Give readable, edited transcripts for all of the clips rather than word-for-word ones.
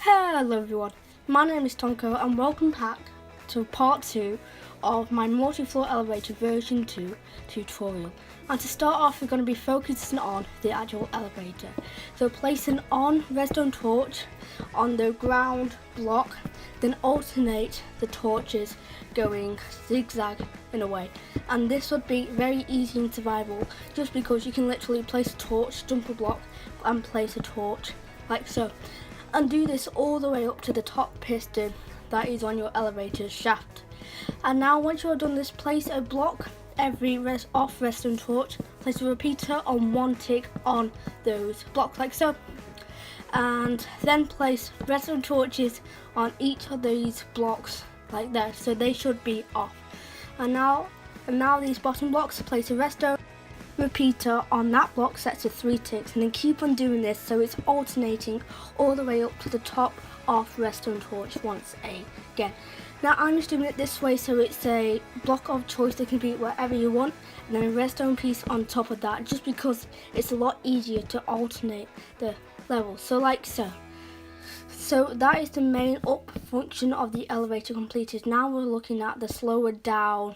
Hello everyone, my name is Tonko and welcome back to part 2 of my multi-floor elevator version 2 tutorial. And to start off, we're going to be focusing on the actual elevator. So place an on redstone torch on the ground block, then alternate the torches going zigzag in a way. And this would be very easy in survival just because you can literally place a torch, jump a block and place a torch like so. And do this all the way up to the top piston that is on your elevator shaft. And now once you are done this, place a block every off redstone torch, place a repeater on one tick on those blocks like so, and then place redstone torches on each of these blocks like that, so they should be off. And now these bottom blocks, place a redstone repeater on that block set to 3 ticks, and then keep on doing this so it's alternating all the way up to the top of redstone torch once again. Now I'm just doing it this way so it's a block of choice that can be wherever you want, and then a redstone piece on top of that, just because it's a lot easier to alternate the levels, so like so. So that is the main up function of the elevator completed. Now we're looking at the slower down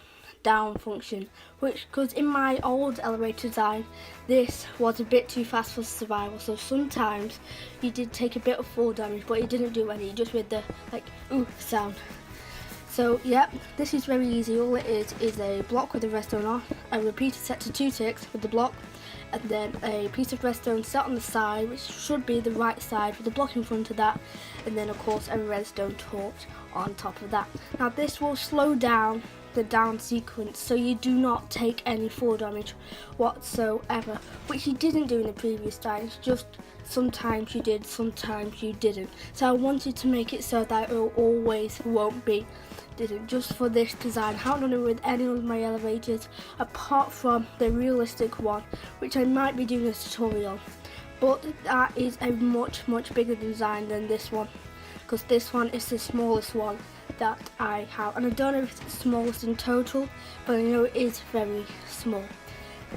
function, which, because in my old elevator design this was a bit too fast for survival, so sometimes you did take a bit of fall damage, but it didn't do any, just with the like ooh sound. So yeah, this is very easy. All it is a block with the redstone on, a repeater set to 2 ticks with the block, and then a piece of redstone set on the side, which should be the right side with the block in front of that, and then of course a redstone torch on top of that. Now this will slow down the down sequence so you do not take any fall damage whatsoever, which you didn't do in the previous design. It's just sometimes you did, sometimes you didn't. So I wanted to make it so that it always won't be didn't, just for this design. I haven't done it with any of my elevators apart from the realistic one, which I might be doing a tutorial, but that is a much bigger design than this one, because this one is the smallest one that I have, and I don't know if it's the smallest in total, but I know it is very small.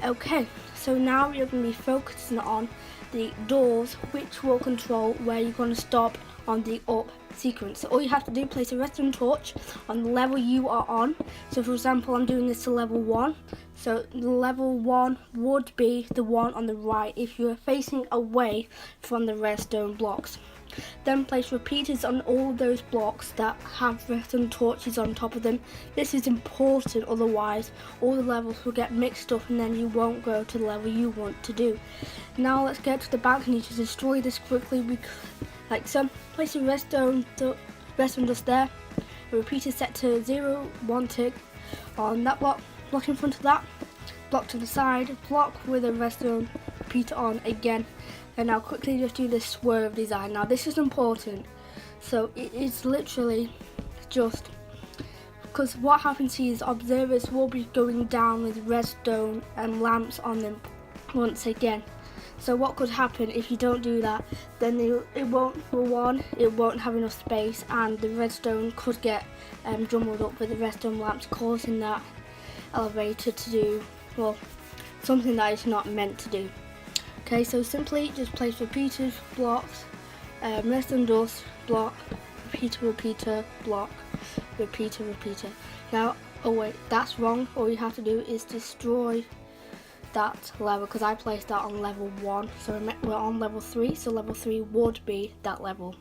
Okay, so now you're going to be focusing on the doors, which will control where you're going to stop on the up sequence. So all you have to do, place a redstone torch on the level you are on. So for example, I'm doing this to level 1, so level 1 would be the one on the right if you are facing away from the redstone blocks. Then place repeaters on all those blocks that have redstone torches on top of them. This is important, otherwise all the levels will get mixed up and then you won't go to the level you want to do. Now let's get to the balcony to destroy this quickly, like so. Place a redstone just there, a repeater set to 0, 1 tick on that block in front of that, block to the side, block with a redstone repeater on again. And now quickly just do this swerve design. Now this is important, so it is literally just because what happens here is observers will be going down with redstone and lamps on them once again. So what could happen if you don't do that, then it won't, for one, it won't have enough space, and the redstone could get jumbled up with the redstone lamps, causing that elevator to do, well, something that it's not meant to do. Okay, so simply just place repeaters, blocks, redstone dust, block, repeater, block, repeater. Now, oh wait, that's wrong. All you have to do is destroy that level, because I placed that on level 1, so we're on level 3, so level 3 would be that level,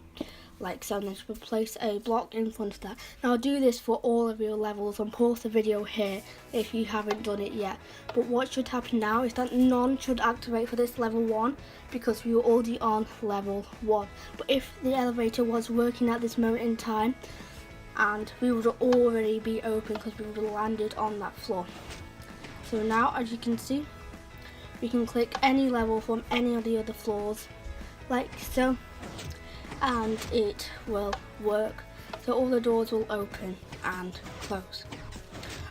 like so. And then just place a block in front of that. Now do this for all of your levels, and pause the video here if you haven't done it yet. But what should happen now is that none should activate for this level 1, because we were already on level 1. But if the elevator was working at this moment in time, and we would already be open because we would have landed on that floor. So now, as you can see, we can click any level from any of the other floors like so, and it will work. So all the doors will open and close.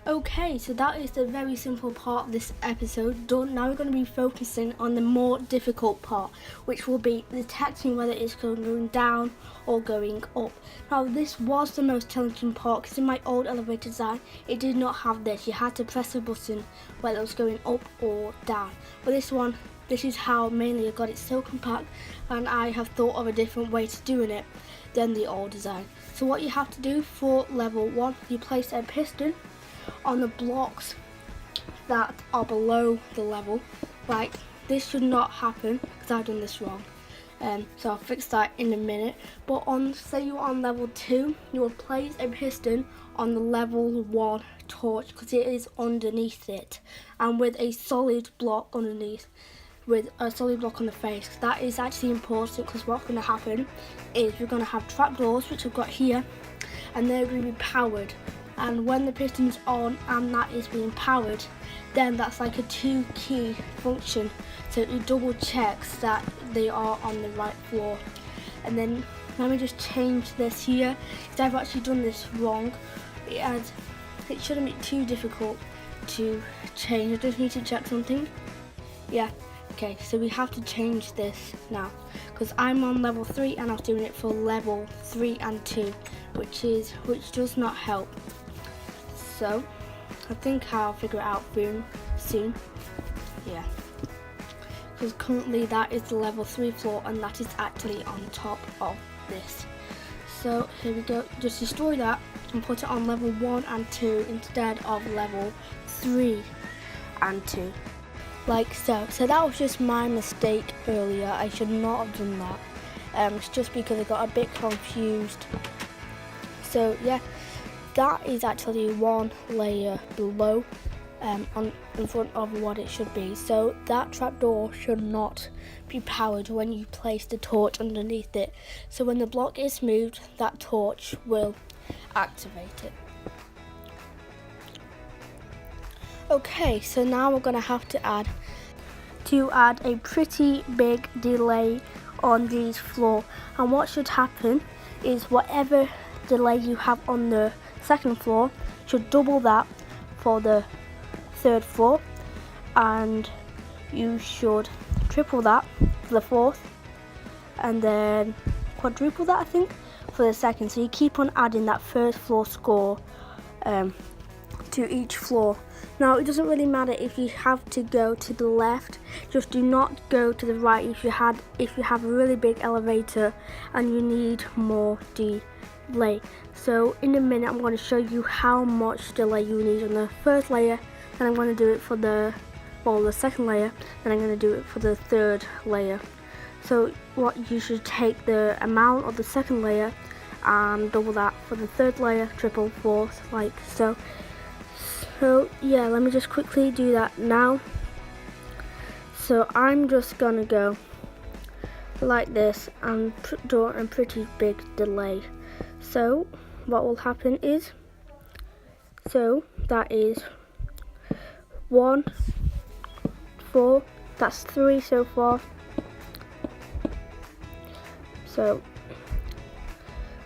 Okay, so that is the very simple part of this episode done. Now we're going to be focusing on the more difficult part, which will be detecting whether it's going down or going up. Now this was the most challenging part, because in my old elevator design it did not have this. You had to press a button whether it was going up or down. But this one, this is how mainly I got it so compact, and I have thought of a different way to doing it. than the old design. So what you have to do for level 1, you place a piston on the blocks that are below the level. Like, this should not happen because I've done this wrong. So I'll fix that in a minute. But say you're on level 2, you will place a piston on the level 1 torch because it is underneath it, and with a solid block underneath, with a solid block on the face. That is actually important because what's going to happen is we're going to have trapdoors, which I've got here, and they're going to be powered. And when the piston's on and that is being powered, then that's like a 2-key function, so it double checks that they are on the right floor. And then let me just change this here because I've actually done this wrong, and it shouldn't be too difficult to change. I just need to check something. Yeah, okay, so we have to change this now because I'm on level 3 and I was doing it for level 3 and 2, which does not help. So I think I'll figure it out soon. Yeah, because currently that is the level 3 floor and that is actually on top of this. So here we go, just destroy that and put it on level 1 and 2 instead of level 3 and 2. Like so. So that was just my mistake earlier. I should not have done that. It's just because I got a bit confused. So yeah, that is actually one layer below in front of what it should be. So that trapdoor should not be powered when you place the torch underneath it. So when the block is moved, that torch will activate it. Okay, so now we're going to have to add a pretty big delay on these floor. And what should happen is whatever delay you have on the second floor should double that for the third floor, and you should triple that for the fourth, and then quadruple that I think for the second. So you keep on adding that first floor score to each floor. Now it doesn't really matter if you have to go to the left, just do not go to the right if you have a really big elevator and you need more delay. So in a minute I'm going to show you how much delay you need on the first layer, then I'm going to do it for the second layer, then I'm going to do it for the third layer. So what you should take the amount of the second layer and double that for the third layer, triple, fourth, like so. So yeah, let me just quickly do that now. So I'm just gonna go like this and do a pretty big delay. So what will happen is, so that is 1, 4, that's 3 so far. So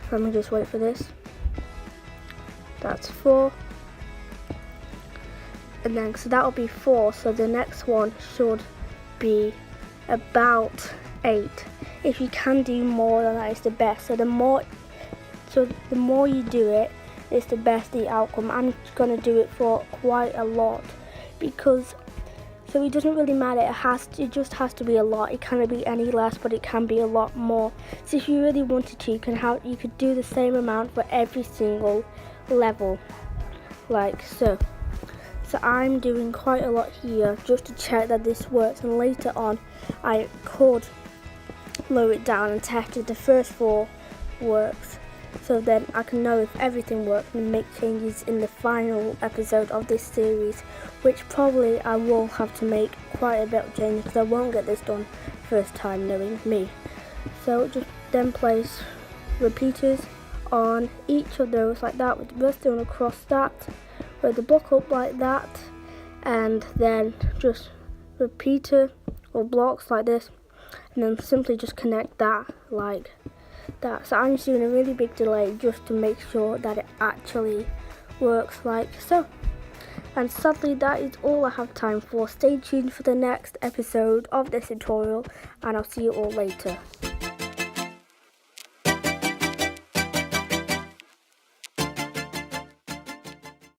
let me just wait for this. That's 4. And then, so that will be 4, so the next one should be about 8. If you can do more, then that is the best. So the more you do it, it's the best the outcome. I'm going to do it for quite a lot because, so it doesn't really matter, it just has to be a lot. It can't be any less, but it can be a lot more. So if you really wanted to, you could do the same amount for every single level, like so. So I'm doing quite a lot here just to check that this works, and later on I could lower it down and test if the first 4 works, so then I can know if everything works and make changes in the final episode of this series, which probably I will have to make quite a bit of changes because I won't get this done first time, knowing me. So just then place repeaters on each of those like that, with the redstone across that, with the block up like that, and then just repeater or blocks like this, and then simply just connect that like that. So I'm just doing a really big delay just to make sure that it actually works like so. And sadly that is all I have time for. Stay tuned for the next episode of this tutorial and I'll see you all later.